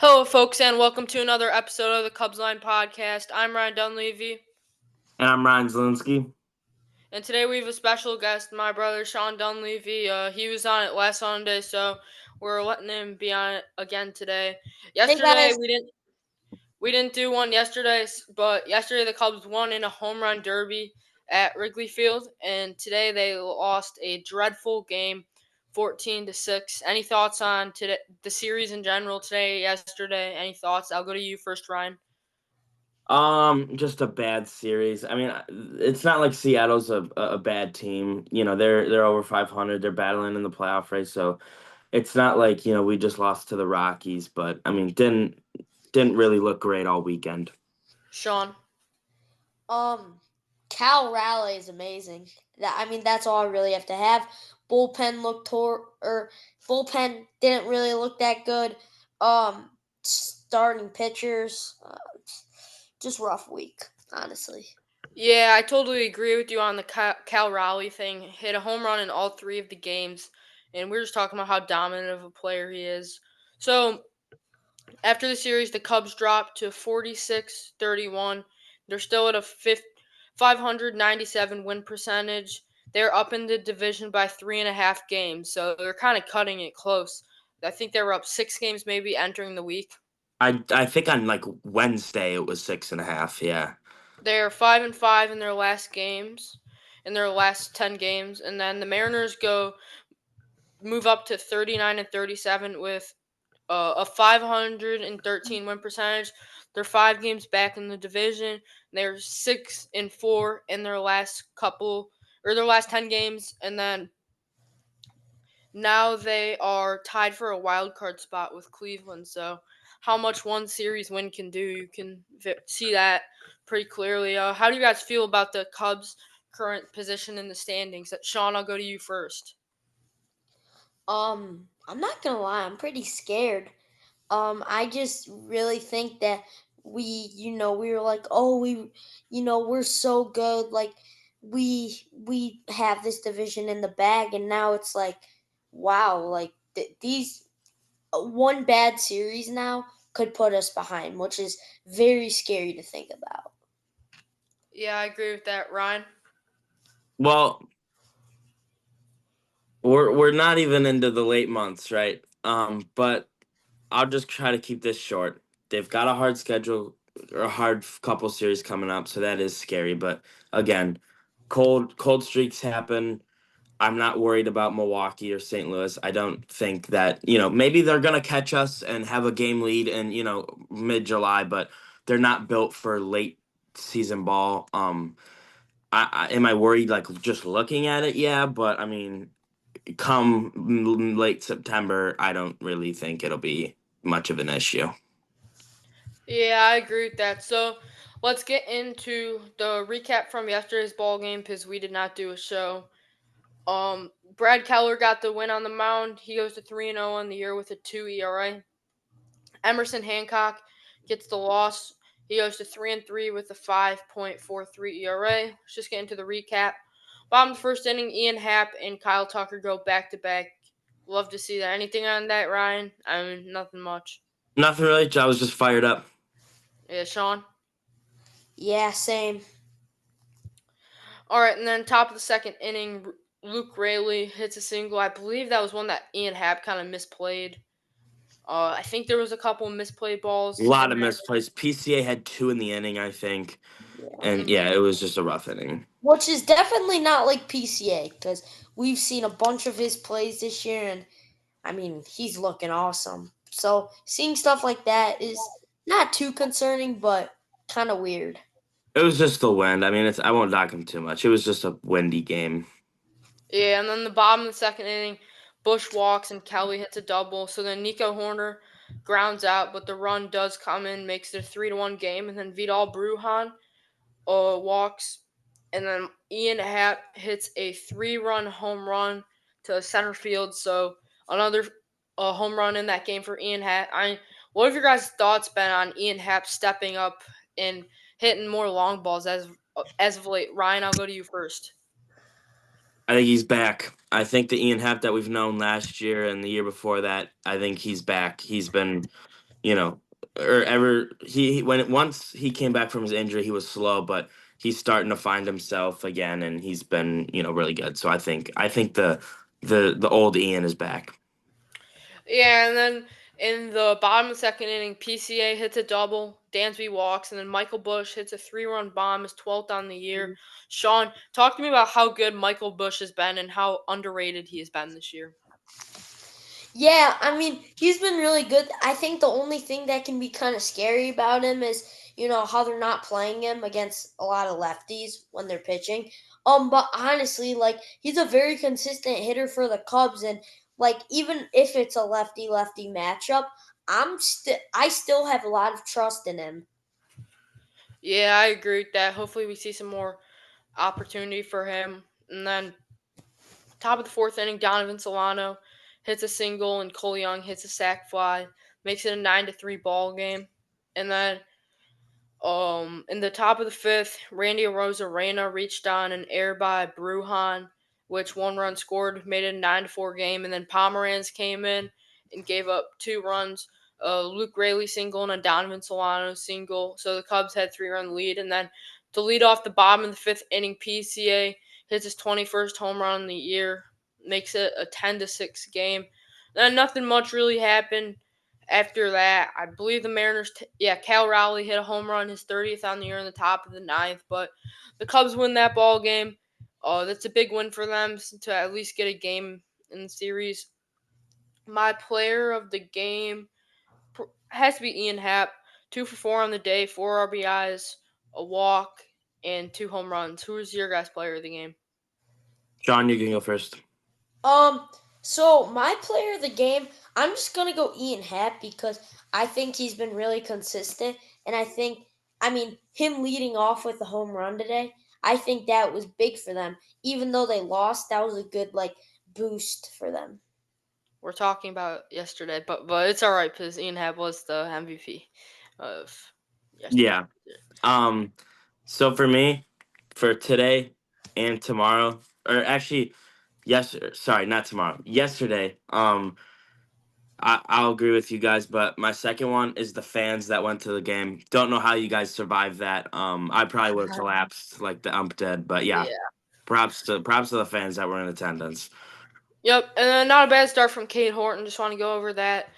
Hello, folks, and welcome to another episode of the Cubs Line Podcast. I'm Ryan Dunleavy, And I'm Ryan Zielinski. and today we have a special guest, my brother Sean Dunleavy. He was on it last Sunday, so we're letting him be on it again today. Hey Yesterday guys. we didn't do one yesterday, but yesterday the Cubs won in a home run derby at Wrigley Field, and today they lost a dreadful game, 14-6. Any thoughts on today, the series in general today, yesterday? Any thoughts? I'll go to you first, Ryan. Just a bad series. I mean, it's not like Seattle's a bad team. They're over 500. They're battling in the playoff race, so it's not like we just lost to the Rockies. But I mean, didn't really look great all weekend. Sean. Um, Cal Raleigh is amazing. That's all I really have to have. Bullpen didn't really look that good. Starting pitchers, just rough week, honestly. Yeah, I totally agree with you on the Cal Raleigh thing. Hit a home run in all three of the games, and we are just talking about how dominant of a player he is. So, after the series, the Cubs dropped to 46-31. They're still at a 597 win percentage. They're up in the division by 3.5 games, so they're kind of cutting it close. I think they were up 6 games maybe entering the week. I think on like Wednesday it was 6.5. Yeah. They're 5-5 in their last games, in their last 10 games, and then the Mariners move up to 39-37 with a 513 win percentage. They're 5 games back in the division. They're 6-4 in their last 10 games, and then now they are tied for a wild card spot with Cleveland. So, how much one series win can do, you can see that pretty clearly. How do you guys feel about the Cubs' current position in the standings? Sean, I'll go to you first. I'm not gonna lie, I'm pretty scared. I just really think that we were like, oh, we're so good. Like, we have this division in the bag, and now it's like, wow, like these one bad series now could put us behind, which is very scary to think about. Yeah, I agree with that, Ryan. Well, we're not even into the late months, right? But I'll just try to keep this short. They've got a hard schedule, or a hard couple series coming up, so that is scary. But again, cold streaks happen. I'm not worried about Milwaukee or St. Louis. I don't think that, maybe they're going to catch us and have a game lead in, mid-July, but they're not built for late season ball. Am I worried like just looking at it? Yeah, but I mean, come late September, I don't really think it'll be much of an issue. Yeah, I agree with that. So let's get into the recap from yesterday's ball game because we did not do a show. Brad Keller got the win on the mound. He goes to 3-0 on the year with a 2 ERA. Emerson Hancock gets the loss. He goes to 3-3 with a 5.43 ERA. Let's just get into the recap. Bottom of the first inning, Ian Happ and Kyle Tucker go back to back. Love to see that. Anything on that, Ryan? I mean, nothing much. Nothing really. I was just fired up. Yeah, Sean? Yeah, same. All right, and then top of the second inning, Luke Rayleigh hits a single. I believe that was one that Ian Happ kind of misplayed. I think there was a couple misplayed A balls, lot and of then misplays. PCA had 2 in the inning, I think. Yeah. And yeah, it was just a rough inning. Which is definitely not like PCA, because we've seen a bunch of his plays this year, and he's looking awesome. So seeing stuff like that is not too concerning, but kind of weird. It was just the wind. I mean, I won't knock him too much. It was just a windy game. yeah, and then the bottom of the second inning, Bush walks and Kelly hits a double. So then Nico Horner grounds out, but the run does come in, makes it a 3-1 game, and then Vidal Brujan walks, and then Ian Happ hits a 3-run home run to center field. So another home run in that game for Ian Happ. What have your guys' thoughts been on Ian Happ stepping up and hitting more long balls as of late? Ryan, I'll go to you first. I think he's back. I think the Ian Happ that we've known last year and the year before that, I think he's back. He's been you know, or ever when once he came back from his injury, he was slow, but he's starting to find himself again, and he's been really good. So I think the old Ian is back. Yeah, and then in the bottom of the second inning, PCA hits a double, Dansby walks, and then Michael Bush hits a 3-run bomb, his 12th on the year. Sean, talk to me about how good Michael Bush has been and how underrated he has been this year. Yeah, I mean, he's been really good. I think the only thing that can be kind of scary about him is, how they're not playing him against a lot of lefties when they're pitching. But honestly, like he's a very consistent hitter for the Cubs, and like even if it's a lefty lefty matchup, I still have a lot of trust in him. Yeah, I agree with that. Hopefully, we see some more opportunity for him. And then, top of the fourth inning, Donovan Solano hits a single, and Cole Young hits a sac fly, makes it a 9-3 ball game. And then in the top of the fifth, Randy Rosarena reached on an air by Brujan, which one run scored, made it a 9-4 game, and then Pomeranz came in and gave up 2 runs. Luke Rayleigh single and a Donovan Solano single, so the Cubs had 3-run lead, and then to lead off the bottom of the fifth inning, PCA hits his 21st home run of the year, makes it a 10-6 game. Then nothing much really happened after that. I believe the Mariners, Cal Raleigh hit a home run, his 30th on the year in the top of the ninth, but the Cubs win that ball game. That's a big win for them to at least get a game in the series. My player of the game has to be Ian Happ. 2 for 4 on the day, 4 RBIs, a walk, and 2 home runs. Who is your guys' player of the game? John, you can go first. Um, so my player of the game, I'm just gonna go Ian Happ because I think he's been really consistent, and I mean, him leading off with the home run today, I think that was big for them. Even though they lost, that was a good boost for them. We're talking about yesterday, but it's all right because Ian Happ was the MVP of yesterday. Yeah. So for me, for today and tomorrow, or actually, yes, sorry, not tomorrow. Yesterday, I'll agree with you guys, but my second one is the fans that went to the game. Don't know how you guys survived that. I probably would have collapsed like the ump did, but yeah, Yeah. props to the fans that were in attendance. Yep, and then not a bad start from Cade Horton. Just want to go over that.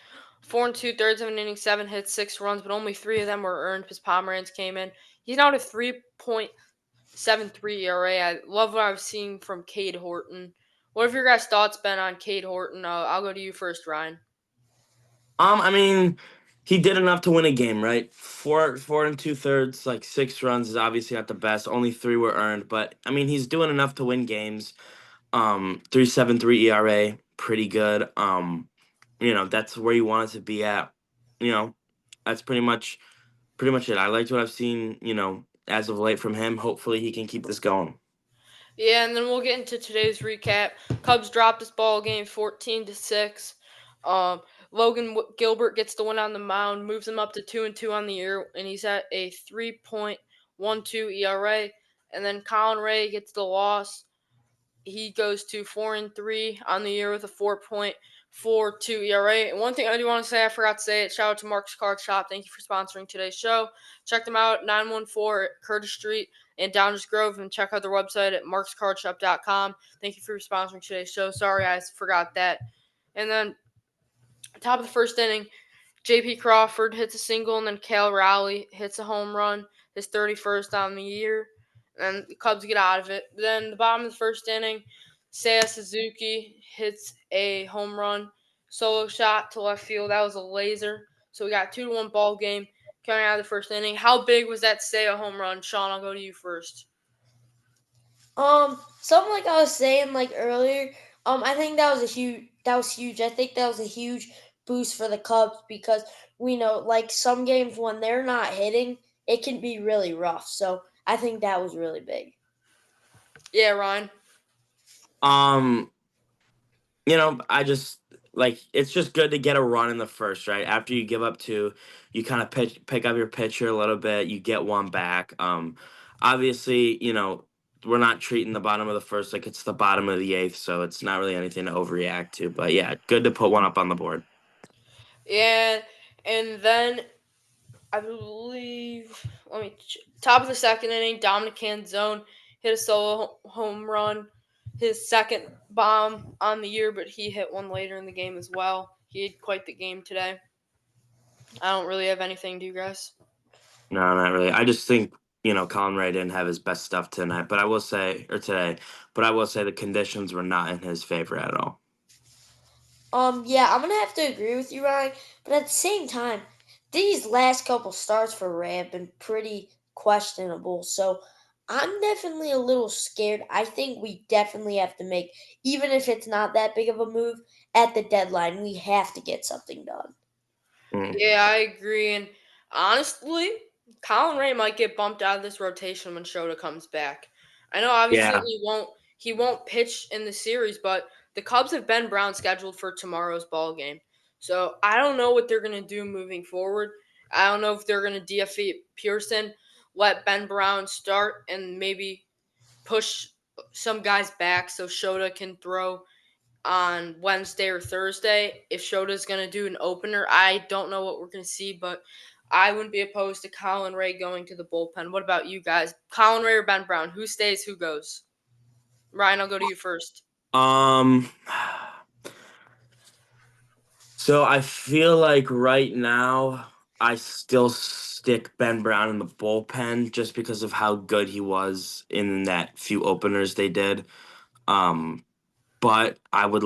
4 2/3 of an inning, 7 hits, 6 runs, but only 3 of them were earned because Pomeranz came in. He's now at a 3.73 ERA. I love what I've seen from Cade Horton. What have your guys' thoughts been on Cade Horton? I'll go to you first, Ryan. I mean, he did enough to win a game, right? Four and 2/3, like 6 runs is obviously not the best. Only 3 were earned, but I mean, he's doing enough to win games. 3.73 ERA, pretty good. That's where you want it to be at. You know, that's pretty much it. I liked what I've seen, as of late from him. Hopefully he can keep this going. Yeah, and then we'll get into today's recap. Cubs dropped this ball game 14-6. Um, Gilbert gets the win on the mound, moves him up to 2-2 on the year, and he's at a 3.12 ERA. And then Colin Ray gets the loss. He goes to 4-3 on the year with a 4.42 ERA. And one thing I do want to say, I forgot to say it. Shout out to Mark's Card Shop. Thank you for sponsoring today's show. Check them out at 914 Curtis Street in Downers Grove, and check out their website at markscardshop.com. Thank you for sponsoring today's show. Sorry, I forgot that. And then top of the first inning, J.P. Crawford hits a single, and then Cal Raleigh hits a home run, his 31st on the year, and the Cubs get out of it. Then the bottom of the first inning, Seiya Suzuki hits a home run, solo shot to left field. That was a laser. So we got 2-1 ball game coming out of the first inning. How big was that Seiya home run? Sean, I'll go to you first. Something like I was saying earlier. I think that was huge. I think that was a huge boost for the Cubs because we know some games when they're not hitting, it can be really rough. So I think that was really big. Yeah, Ryan. Um, I just it's just good to get a run in the first, right? After you give up 2, you kind of pick up your pitcher a little bit, you get one back. Obviously, we're not treating the bottom of the first like it's the bottom of the eighth, so it's not really anything to overreact to. But yeah, good to put one up on the board. Yeah, And then I believe, top of the second inning, Dominic Canzone hit a solo home run, his second bomb on the year, but he hit one later in the game as well. He had quite the game today. I don't really have anything, do you guys? No, not really. I just think, Colin Ray didn't have his best stuff tonight, but I will say, or today, but I will say the conditions were not in his favor at all. Yeah, I'm gonna have to agree with you, Ryan. But at the same time, these last couple starts for Ray have been pretty questionable. So I'm definitely a little scared. I think we definitely have to make, even if it's not that big of a move at the deadline, we have to get something done. Mm. Yeah, I agree. And honestly, Colin Ray might get bumped out of this rotation when Shota comes back. I know obviously Yeah, he won't pitch in the series, but the Cubs have Ben Brown scheduled for tomorrow's ball game. So I don't know what they're gonna do moving forward. I don't know if they're gonna DFA Pearson, let Ben Brown start, and maybe push some guys back so Shota can throw on Wednesday or Thursday. If Shota's going to do an opener, I don't know what we're going to see, but I wouldn't be opposed to Colin Ray going to the bullpen. What about you guys? Colin Ray or Ben Brown? Who stays, who goes? Ryan, I'll go to you first. Um, so I feel like right now I still stick Ben Brown in the bullpen just because of how good he was in that few openers they did. Um, but I would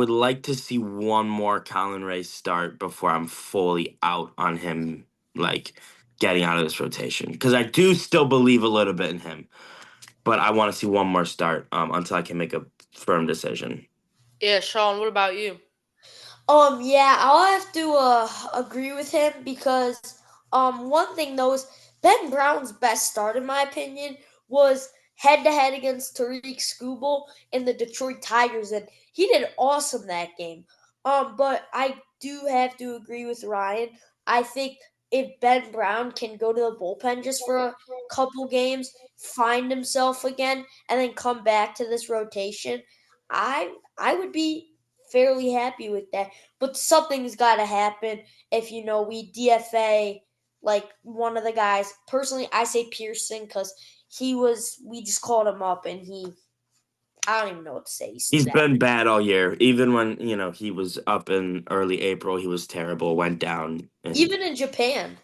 like to see one more Colin Ray start before I'm fully out on him, like getting out of this rotation, because I do still believe a little bit in him, but I want to see one more start until I can make a firm decision. Yeah, Sean, what about you? Yeah, I'll have to agree with him because one thing though is Ben Brown's best start in my opinion was head to head against Tariq Skubal in the Detroit Tigers, and he did awesome that game. But I do have to agree with Ryan. I think if Ben Brown can go to the bullpen just for a couple games, find himself again, and then come back to this rotation, I would be fairly happy with that. But something's got to happen if we DFA like one of the guys. Personally, I say Pearson because we just called him up and I don't even know what to say. He's He's that. been bad all year. Even when, he was up in early April, he was terrible, went down, and Even in Japan.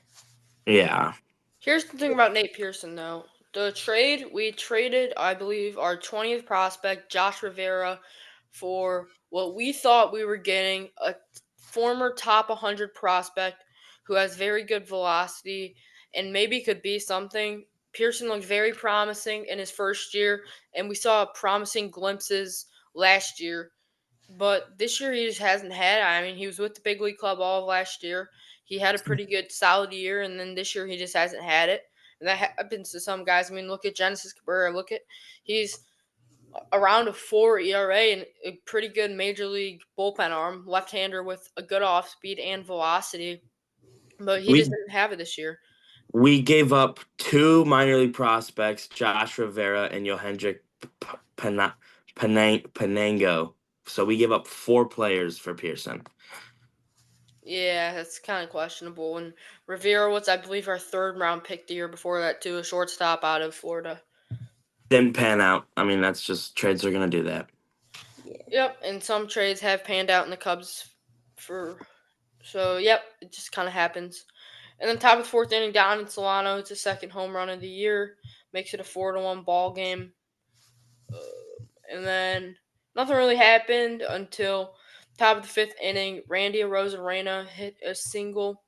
yeah. Here's the thing about Nate Pearson, though. We traded, I believe, our 20th prospect, Josh Rivera, for what we thought we were getting a former top 100 prospect who has very good velocity and maybe could be something. Pearson looked very promising in his first year, and we saw promising glimpses last year. But this year he just hasn't had. I mean, he was with the big league club all of last year. He had a pretty good, solid year, and then this year he just hasn't had it. And that happens to some guys. I mean, look at Genesis Cabrera. He's around a 4 ERA and a pretty good major league bullpen arm, left-hander with a good off speed and velocity. But he just We didn't have it this year. we gave up two minor league prospects, Josh Rivera and Johendrick Penango. So we gave up four players for Pearson. Yeah, that's kind of questionable. And Rivera was, I believe, our third round pick the year before that too, a shortstop out of Florida. Didn't pan out. I mean, that's just trades are gonna do that. Yeah. Yep, and some trades have panned out in the Cubs for so yep, it just kind of happens. And then top of the fourth inning, down in Solano, it's his second home run of the year, makes it a 4-1 ball game. And then nothing really happened until top of the fifth inning. Randy Arozarena hit a single,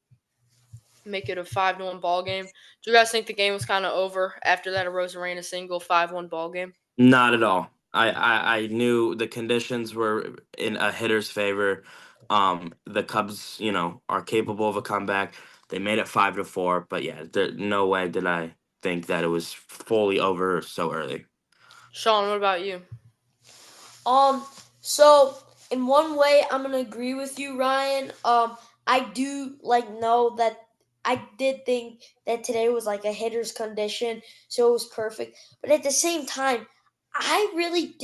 make it a 5-1 ball game. Do you guys think the game was kind of over after that Arozarena single 5-1 ball game? Not at all. I knew the conditions were in a hitter's favor. The Cubs, are capable of a comeback. They made it 5-4, but yeah, no way did I think that it was fully over so early. Sean, what about you? Um, so in one way, I'm gonna agree with you, Ryan. I do know that I did think that today was like a hitter's condition, so it was perfect. But at the same time, I really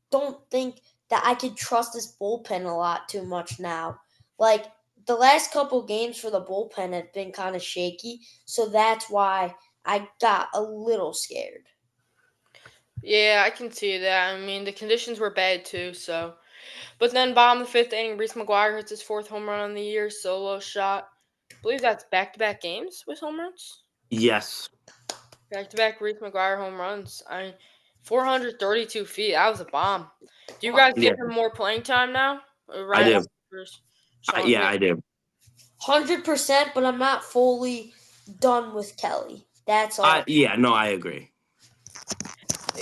don't think that I could trust this bullpen a lot too much now. Like the last couple games for the bullpen have been kind of shaky, so that's why I got a little scared. Yeah, I can see that. I mean, the conditions were bad too, so. But then, bottom of the fifth inning, Reese McGuire hits his fourth home run on the year, solo shot. I believe that's back-to-back games with home runs. Yes, Back-to-back Reese McGuire home runs. 432 feet. That was a bomb. Do you Oh, guys yeah, give him more playing time now? I Ryan do. has first. Sean, Yeah, I do. 100%, but I'm not fully done with Kelly. That's all. No, I agree.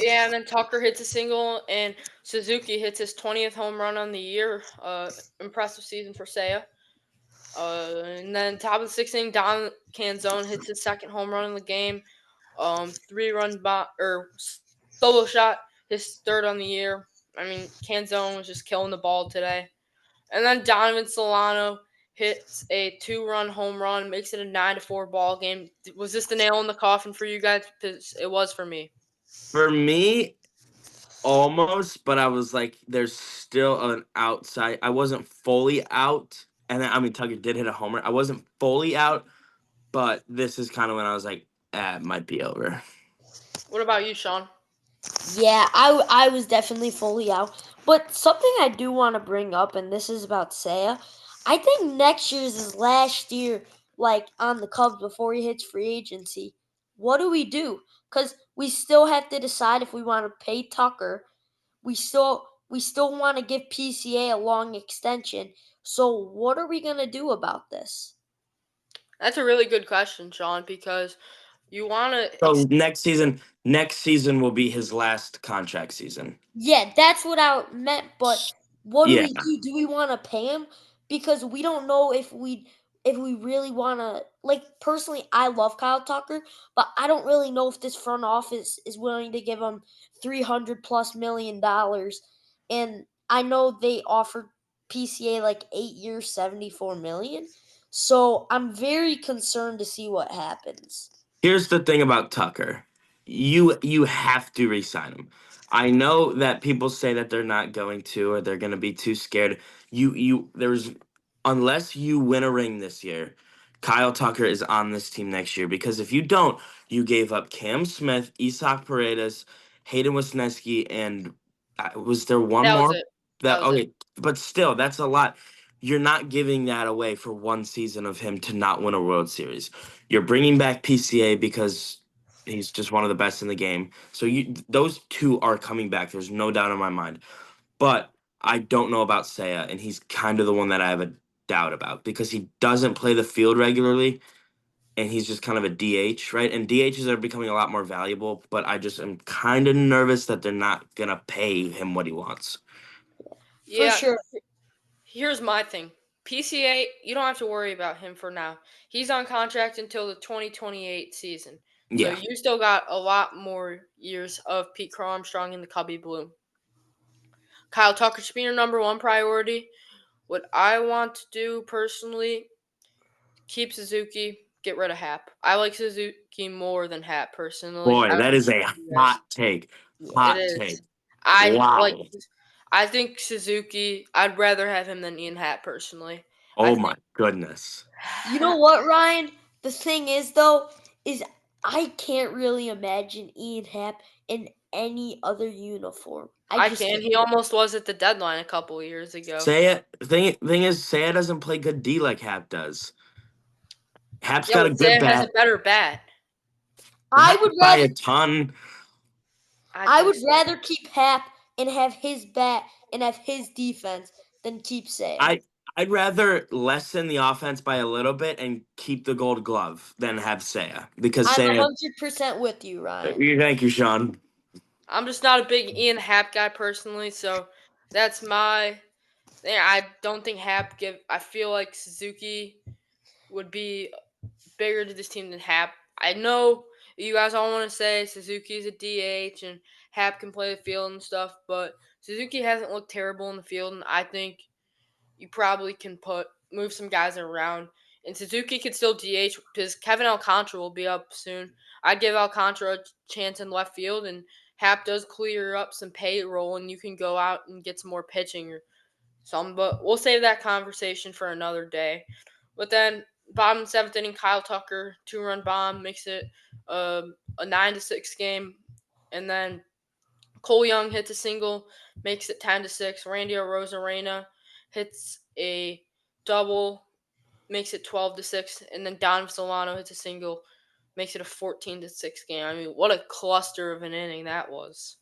yeah, and then Tucker hits a single, and Suzuki hits his 20th home run on the year. Impressive season for Seiya. And then top of the sixth inning, Don Canzone hits his second home run in the game. 3 run or solo shot, his third on the year. I mean, Canzone was just killing the ball today. And then Donovan Solano hits a 2-run home run, makes it a 9-4 ball game. Was this the nail in the coffin for you guys? Because it was for me. For me, almost, but I was like, there's still an outside. I wasn't fully out, and then, I mean, Tucker did hit a homer. I wasn't fully out, but this is kind of when I was like, it might be over. What about you, Sean? Yeah, I was definitely fully out. But something I do want to bring up, and this is about Saya. I think next year's is last year, like on the Cubs before he hits free agency. What do we do? Because we still have to decide if we want to pay Tucker. We still want to give PCA a long extension. So what are we gonna do about this? That's a really good question, Sean, because you want to So next season will be his last contract season. Yeah, that's what I meant. But what do Yeah. we do? Do we want to pay him? Because we don't know if we really want to. Like personally, I love Kyle Tucker, but I don't really know if this front office is willing to give him $300+ million. And I know they offered PCA like 8 years, 74 million. So I'm very concerned to see what happens. Here's the thing about Tucker. You have to re-sign him. I know that people say that they're not going to or they're going to be too scared. There's unless you win a ring this year, Kyle Tucker is on this team next year because if you don't, you gave up Cam Smith, Isak Paredes, Hayden Wisniewski, and was there one That was more? it. That That was it. okay, but still, that's a lot. You're not giving that away for one season of him to not win a World Series. You're bringing back PCA because he's just one of the best in the game. So those two are coming back. There's no doubt in my mind. But I don't know about Seiya, and he's kind of the one that I have a doubt about because he doesn't play the field regularly, and he's just kind of a DH, right? And DHs are becoming a lot more valuable, but I just am kind of nervous that they're not gonna pay him what he wants. For Yeah, sure. here's my thing. PCA, you don't have to worry about him for now. He's on contract until the 2028 season. So Yeah. you still got a lot more years of Pete Crow Armstrong in the Cubby Blue. Kyle Tucker should be your number one priority. What I want to do personally, keep Suzuki, get rid of Hap. I like Suzuki more than Hap personally. Boy, I don't that is a know you guys. hot take. It Hot is. take. I like. Wow. I think Suzuki. I'd rather have him than Ian Happ personally. I Oh my think. goodness. You know what, Ryan? The thing is, though, is I can't really imagine Ian Happ in any other uniform. I I just can. can't. He almost was at the deadline a couple years ago. Say it. Thing is, Saya doesn't play good D like Hap does. Hap's Yeah, got a but good Sam has a bat, better bat. I would not by rather a ton. I I think would so. rather keep Happ and have his bat and have his defense than keep Saya. I I'd rather lessen the offense by a little bit and keep the Gold Glove than have Saya because I'm Saya. 100% with you, Ryan. Thank you, Sean. I'm just not a big Ian Happ guy personally, so that's my. Yeah, I don't think Happ give. I feel like Suzuki would be bigger to this team than Hap. I know you guys all want to say Suzuki's a DH and Hap can play the field and stuff, but Suzuki hasn't looked terrible in the field, and I think you probably can move some guys around. And Suzuki could still DH because Kevin Alcantara will be up soon. I'd give Alcantara a chance in left field, and Hap does clear up some payroll, and you can go out and get some more pitching. some, but we'll save that conversation for another day. But then bottom seventh inning, Kyle Tucker 2-run bomb makes it a 9-6 game, and then Cole Young hits a single, makes it 10-6. Randy Rosarena hits a double, makes it 12-6, and then Don Solano hits a single, makes it a 14-6 game. I mean, what a cluster of an inning that was.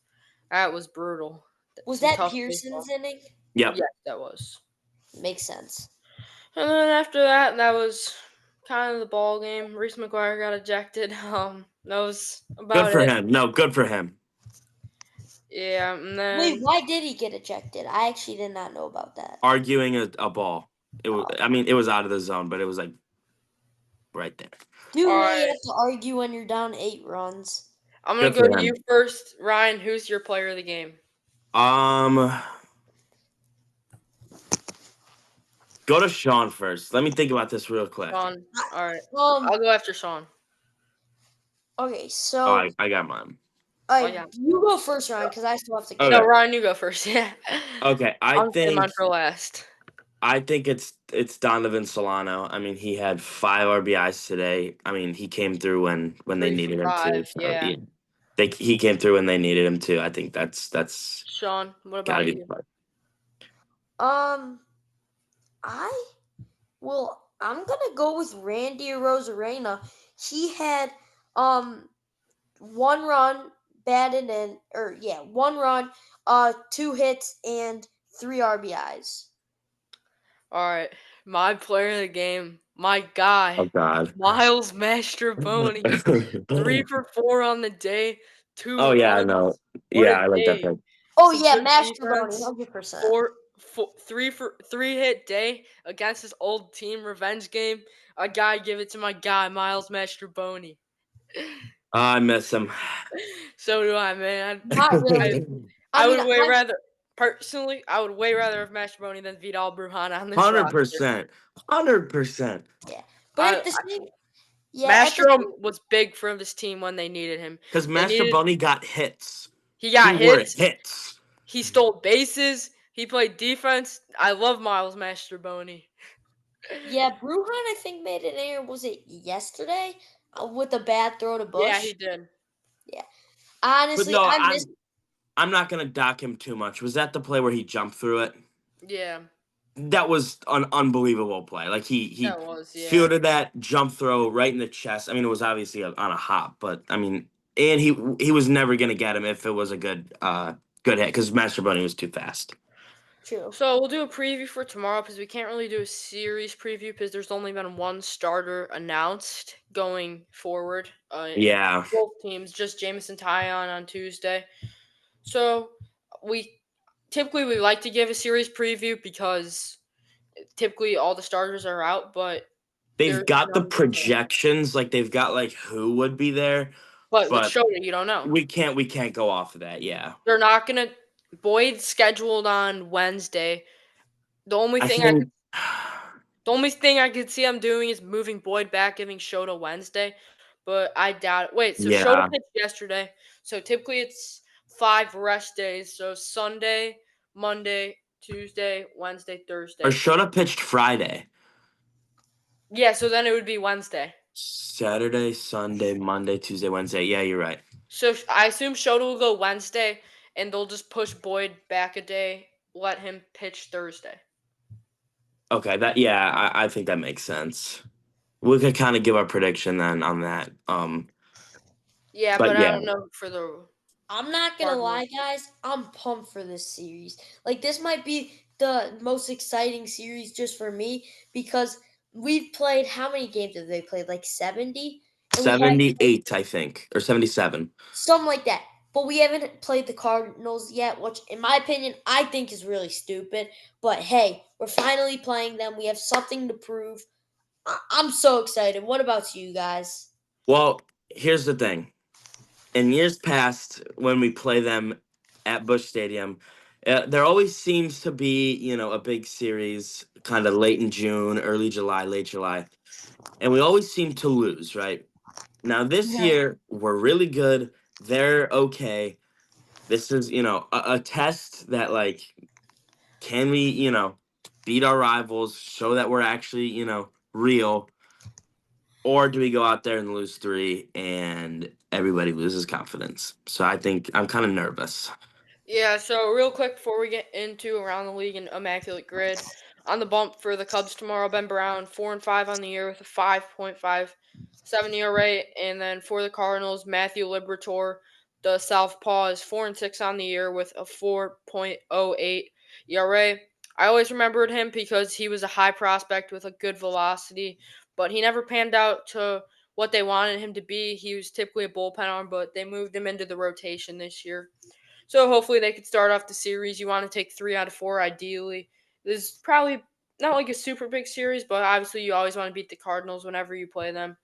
That was brutal. Was Some that tough baseball. Pearson's inning? Yep. Yes, that was. Makes sense. And then after that, that was kind of the ball game. Reese McGuire got ejected. That was Good about for it. him. No, good for him. Yeah, and then Wait, why did he get ejected? I actually did not know about that. Arguing a ball. It was. I mean, it was out of the zone, but it was like right there. Do you all really right, have to argue when you're down 8 runs? I'm gonna Good go for to you him. first, Ryan. Who's your player of the game? Um, go to Sean first. Let me think about this real quick. Sean. All right, Um. I'll go after Sean. Okay, Oh, so I got mine. Oh yeah. you go first, Ryan, because I still have to go. No, Okay. Ryan, you go first. Yeah. Okay, I'm saving mine for last. I think it's Donovan Solano. I mean, he had 5 RBIs today. I mean, he came through when they 3 for needed him to. 5. So Yeah. yeah, he came through when they needed him to. I think that's Sean, what got to about be the you? part. Um, I'm gonna go with Randy Rosarena. He had 1 run batted in, or yeah, 1 run, 2 hits and 3 RBIs. All right, my player of the game, my Oh guy, God. Miles Mastroboni, 3 for 4 on the day, two Oh yeah, I runs. know. What Yeah, a I like that day! pick. Oh Some yeah, good Mastroboni, defense. 100%. 3 hit day against his old team revenge game. I gotta give it to my guy, Miles Mastroboni. I miss him. So do I, man. Not really. I I mean, would way rather, personally, I would way rather have Mastroboni than Vidal Brujan on this roster. 100%. 100%. yeah, but I, at the same, yeah, at the Mastro same, was big for this team when they needed him. Because They Master needed. Bunny got hits. He He got were hits. hits. He stole bases. He played defense. I love Miles Mastroboni. yeah, Bruhan I think made an error. Was it yesterday with a bad throw to Yeah, Bush? he did. Yeah, But honestly, no, I miss. I'm not gonna dock him too much. Was that the play where he jumped through it? Yeah, That was an unbelievable play. Like he that was. Yeah. fielded that jump throw right in the chest. I mean, it was obviously on a hop, but I mean, and he was never gonna get him if it was a good hit because Master Bunny was too fast. True. So we'll do a preview for tomorrow because we can't really do a series preview because there's only been one starter announced going forward. Yeah, Both teams, just Jamison Tyon on Tuesday. So we we like to give a series preview because typically all the starters are out, but they've there's got the none this year. projections. Like they've got like who would be there, But with but Shota, you don't know. we can't go off of that. Yeah, They're not gonna. Boyd's scheduled on Wednesday. The only I thing I could think. The only thing I could see I'm doing is moving Boyd back, giving Shota Wednesday, but I doubt it. Wait, so Shota Yeah, pitched yesterday. So typically it's 5 rest days. So Sunday, Monday, Tuesday, Wednesday, or Thursday. Shota pitched Friday, Yeah, so then it would be Wednesday. Saturday, Sunday, Monday, Tuesday, Wednesday. Yeah, you're right. So I assume Shota will go Wednesday, and they'll just push Boyd back a day, let him pitch Thursday. Okay, I think that makes sense. We could kind of give our prediction then on that. Yeah, But but I yeah, don't know for the I'm not gonna Cardinals. lie, guys. I'm pumped for this series. Like this might be the most exciting series just for me because we've played. How many games have they played? Like 70, and we had 78, I think, or 77. something like that. But we haven't played the Cardinals yet, which, in my opinion, I think is really stupid. But hey, we're finally playing them. We have something to prove. I'm so excited. What about you guys? Well, here's the thing. In years past, when we play them at Busch Stadium, there always seems to be, a big series kind of late in June, early July, late July. And we always seem to lose, right? Now, this Yeah. year, we're really good. They're okay. This is, a test that, like, can we, beat our rivals, show that we're actually, real, or do we go out there and lose 3 and everybody loses confidence? So I think I'm kind of nervous. Yeah, so real quick before we get into around the league and immaculate grid, on the bump for the Cubs tomorrow, Ben Brown 4-5 on the year with a 5.57 ERA, and then for the Cardinals, Matthew Liberatore, the Southpaw, is 4-6 on the year with a 4.08 ERA. I always remembered him because he was a high prospect with a good velocity, but he never panned out to what they wanted him to be. He was typically a bullpen arm, but they moved him into the rotation this year. So hopefully they could start off the series. You want to take 3 out of 4 ideally. This is probably not like a super big series, but obviously you always want to beat the Cardinals whenever you play them.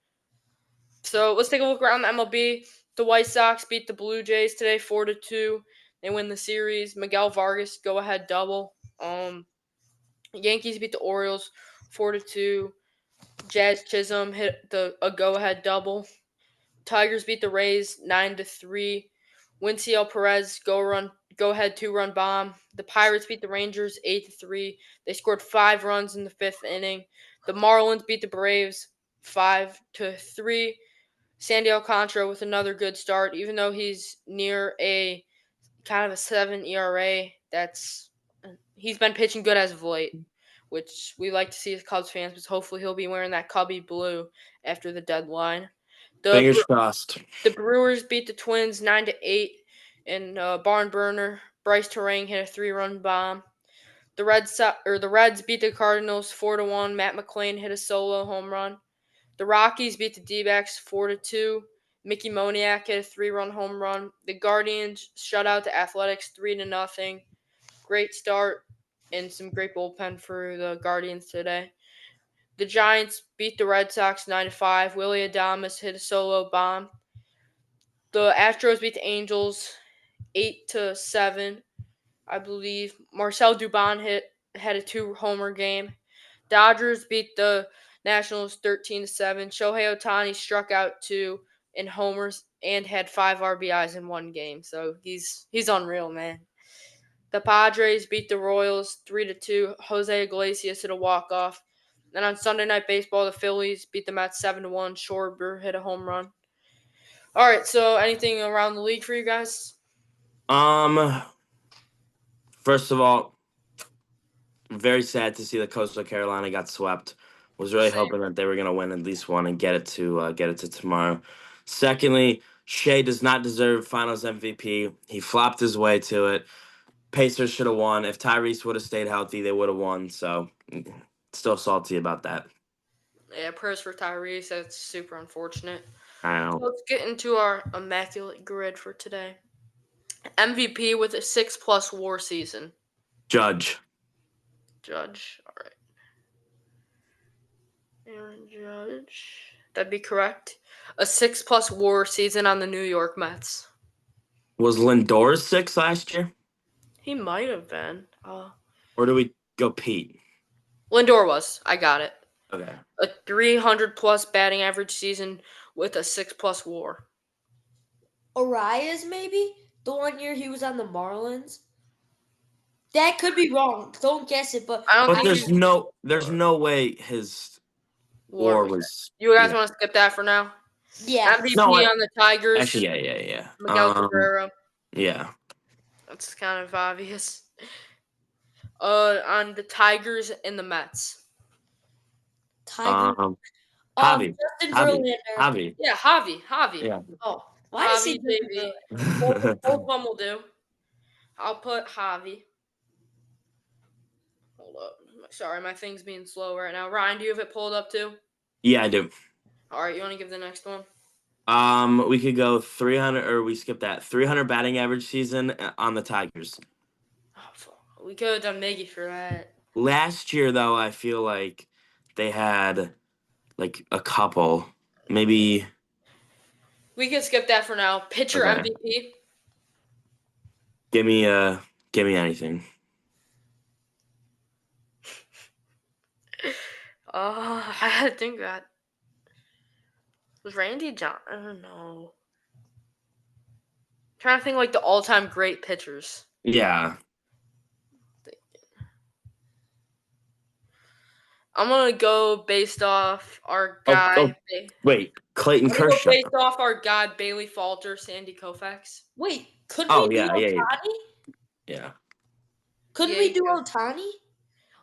So let's take a look around the MLB. The White Sox beat the Blue Jays today 4-2. They win the series. Miguel Vargas go ahead double. Yankees beat the Orioles 4-2. Jazz Chisholm hit a go ahead double. Tigers beat the Rays 9-3. Winciel Perez go ahead 2-run bomb. The Pirates beat the Rangers 8-3. They scored 5 runs in the 5th inning. The Marlins beat the Braves 5-3. Sandy Alcantara with another good start, even though he's near a kind of a 7 ERA. He's been pitching good as of late, which we like to see as Cubs fans. But hopefully he'll be wearing that Cubby blue after the deadline. Fingers crossed. The Brewers beat the Twins 9-8 in barn burner. Bryce Terang hit a 3-run bomb. The Reds beat the Cardinals 4-1. Matt McClain hit a solo home run. The Rockies beat the D-backs 4-2. Mickey Moniak hit a 3-run home run. The Guardians shut out the Athletics 3-0. Great start and some great bullpen for the Guardians today. The Giants beat the Red Sox 9-5. Willie Adames hit a solo bomb. The Astros beat the Angels 8-7, I believe. Marcel Dubon had a 2-homer game. Dodgers beat the Nationals 13-7. Shohei Ohtani struck out 2 in homers and had 5 RBIs in one game. So he's unreal, man. The Padres beat the Royals 3-2. Jose Iglesias hit a walk-off. Then on Sunday Night Baseball, the Phillies beat the Mets 7-1. Schwarber hit a home run. All right, so anything around the league for you guys? First of all, very sad to see that Coastal Carolina got swept. Was really hoping that they were going to win at least one and get it to tomorrow. Secondly, Shea does not deserve Finals MVP. He flopped his way to it. Pacers should have won. If Tyrese would have stayed healthy, they would have won. So, still salty about that. Yeah, prayers for Tyrese. That's super unfortunate. I know. So let's get into our immaculate grid for today. MVP with a 6+ WAR season. Judge. All right. Aaron Judge. That'd be correct. A 6+ WAR season on the New York Mets. Was Lindor 6 last year? He might have been. Or do we go Pete? Lindor was. I got it. Okay. A 300+ batting average season with a 6+ WAR. Arias, maybe? The one year he was on the Marlins? That could be wrong. Don't guess it, but I don't think there's no way his WAR was. You guys want to skip that for now? yeah. MVP No, on the Tigers. Actually, yeah. Miguel Cabrera. Yeah. That's kind of obvious. On the Tigers and the Mets. Tigers. Javi. Justin Verlander. Javi. Yeah, Javi. Yeah. Oh, why does he Javi, both of them will do. I'll put Javi. Hold up. Sorry, my thing's being slow right now. Ryan, do you have it pulled up too? Yeah, I do. All right, you want to give the next one? We could go 300, or we skip that 300 batting average season on the Tigers. Oh, we could have done Miggy for that. Last year, though, I feel like they had like a couple, maybe. We could skip that for now. Pitcher Okay. MVP. Give me anything. I had to think that. Was Randy John? I don't know. I'm trying to think like the all-time great pitchers. Yeah. I'm gonna go based off our Oh, guy. oh, wait, Clayton I'm gonna go Kershaw. based off our god Bailey Falter, Sandy Koufax. Wait, could Oh, we do yeah, yeah, Otani? yeah. Couldn't Yeah, we you do could. Otani?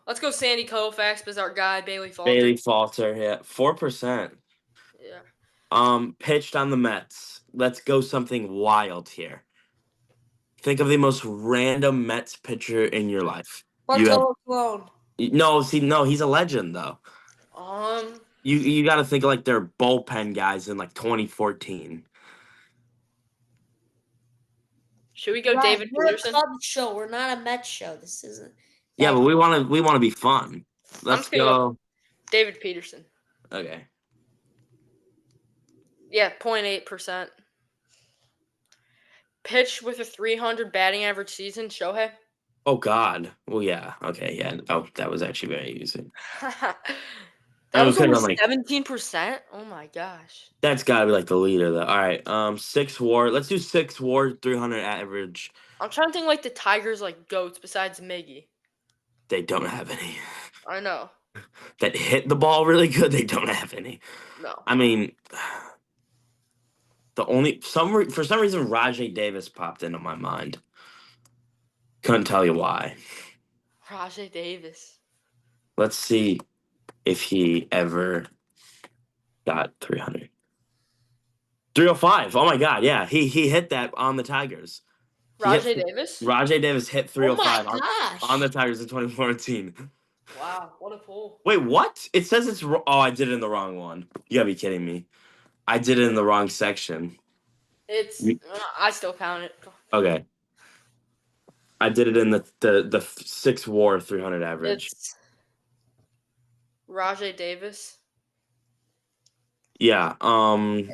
Let's go Sandy Koufax because our guy Bailey Falter. Bailey Falter, yeah, 4%. Yeah. Pitched on the Mets. Let's go something wild here. Think of the most random Mets pitcher in your life. You have Bartolo Colon. no. He's a legend though. Um. You got to think like they're bullpen guys in like 2014. Should we go Right, David we're a Peterson? Cubs show. We're not a Mets show. This isn't. Yeah, that- but we want to be fun. I'm Let's just gonna go. David Peterson. Okay. Yeah, 0.8%. Pitched with a 300 batting average season, Shohei. Oh God. Well, yeah. Okay. Yeah. Oh, that was actually very easy. That was could've only done, like, 17%. Oh my gosh. That's got to be like the leader though. All right. 6 WAR. Let's do 6 WAR, 300 average. I'm trying to think like the Tigers like goats besides Miggy. They don't have any. I know. That hit the ball really good. They don't have any. No. I mean, for some reason Rajay Davis popped into my mind. Couldn't tell you why. Rajay Davis. Let's see if he ever got 300. 305. Oh my God, yeah, he hit that on the Tigers. Rajay Davis? Rajay Davis hit Oh 305 my gosh. on the Tigers in 2014. Wow, what a pull. Wait, what? It says it's oh, I did it in the wrong one. You gotta be kidding me. I did it in the wrong section. I still count it. Okay. I did it in the 6 WAR 300 average. It's Rajay Davis. Yeah. And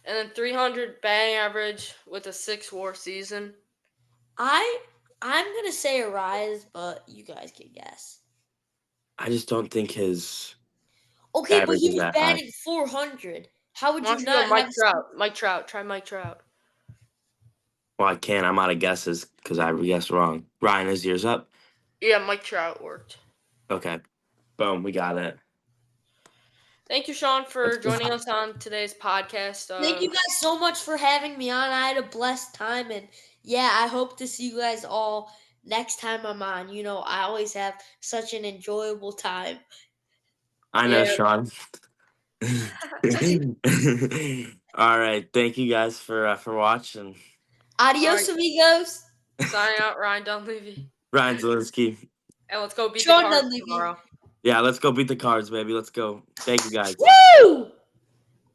then 300 batting average with a 6 WAR season. I'm gonna say a rise, but you guys can guess. I just don't think his. Okay, but Average he is was that high. batting 400. How would Why you don't you go not Mike have? Trout? Mike Trout. Try Mike Trout. Well, I can't. I'm out of guesses because I guessed wrong. Ryan, is yours up? Yeah, Mike Trout worked. Okay. Boom. We got it. Thank you, Sean, for Let's go. joining us on today's podcast. Thank you guys so much for having me on. I had a blessed time, and yeah, I hope to see you guys all next time I'm on. You know, I always have such an enjoyable time. I know, Yeah. Sean. All right. Thank you guys for watching. Adios, Alright. amigos. Signing out, Ryan Dunleavy. Ryan Zielinski. And let's go beat Sean the Cards Dunleavy. tomorrow. Yeah, let's go beat the Cards, baby. Let's go. Thank you guys. Woo!